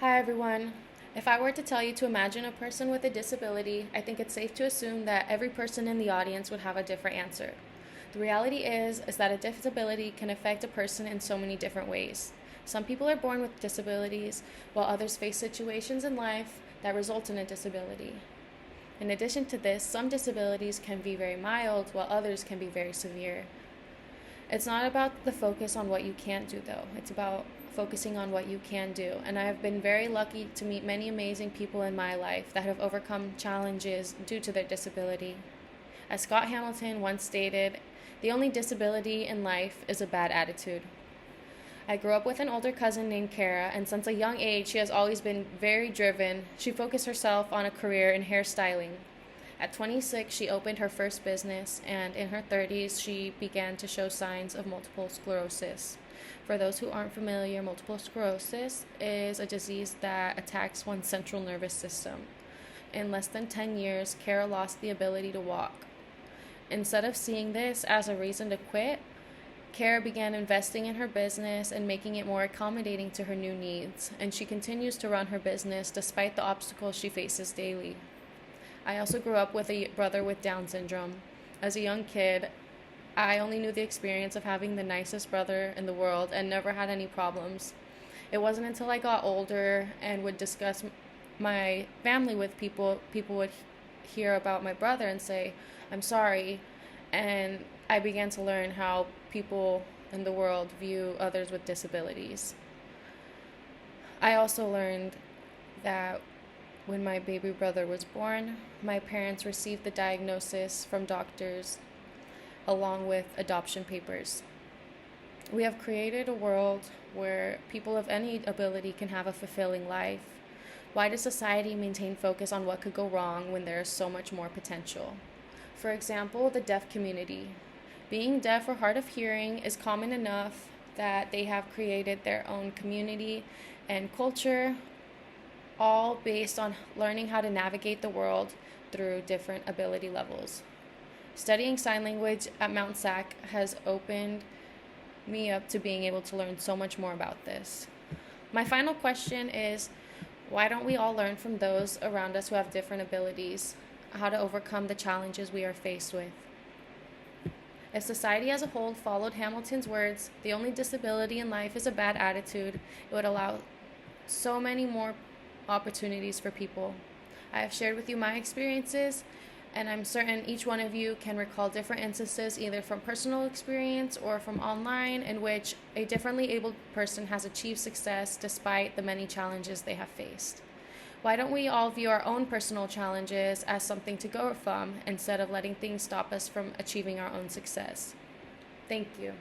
Hi everyone. If I were to tell you to imagine a person with a disability, I think it's safe to assume that every person in the audience would have a different answer. The reality is that a disability can affect a person in so many different ways. Some people are born with disabilities, while others face situations in life that result in a disability. In addition to this, some disabilities can be very mild, while others can be very severe. It's not about the focus on what you can't do, though. It's about focusing on what you can do. And I have been very lucky to meet many amazing people in my life that have overcome challenges due to their disability. As Scott Hamilton once stated, the only disability in life is a bad attitude. I grew up with an older cousin named Kara, and since a young age, she has always been very driven. She focused herself on a career in hairstyling. At 26, she opened her first business, and in her 30s, she began to show signs of multiple sclerosis. For those who aren't familiar, multiple sclerosis is a disease that attacks one's central nervous system. In less than 10 years, Kara lost the ability to walk. Instead of seeing this as a reason to quit, Kara began investing in her business and making it more accommodating to her new needs, and she continues to run her business despite the obstacles she faces daily. I also grew up with a brother with Down syndrome. As a young kid, I only knew the experience of having the nicest brother in the world and never had any problems. It wasn't until I got older and would discuss my family with people would hear about my brother and say, "I'm sorry," and I began to learn how people in the world view others with disabilities. I also learned that when my baby brother was born, my parents received the diagnosis from doctors along with adoption papers. We have created a world where people of any ability can have a fulfilling life. Why does society maintain focus on what could go wrong when there is so much more potential? For example, the deaf community. Being deaf or hard of hearing is common enough that they have created their own community and culture, all based on learning how to navigate the world through different ability levels. Studying sign language at Mount SAC has opened me up to being able to learn so much more about this. My final question is, why don't we all learn from those around us who have different abilities, how to overcome the challenges we are faced with? If society as a whole followed Hamilton's words, the only disability in life is a bad attitude, it would allow so many more opportunities for people. I have shared with you my experiences, and I'm certain each one of you can recall different instances either from personal experience or from online in which a differently abled person has achieved success despite the many challenges they have faced. Why don't we all view our own personal challenges as something to go from instead of letting things stop us from achieving our own success? Thank you.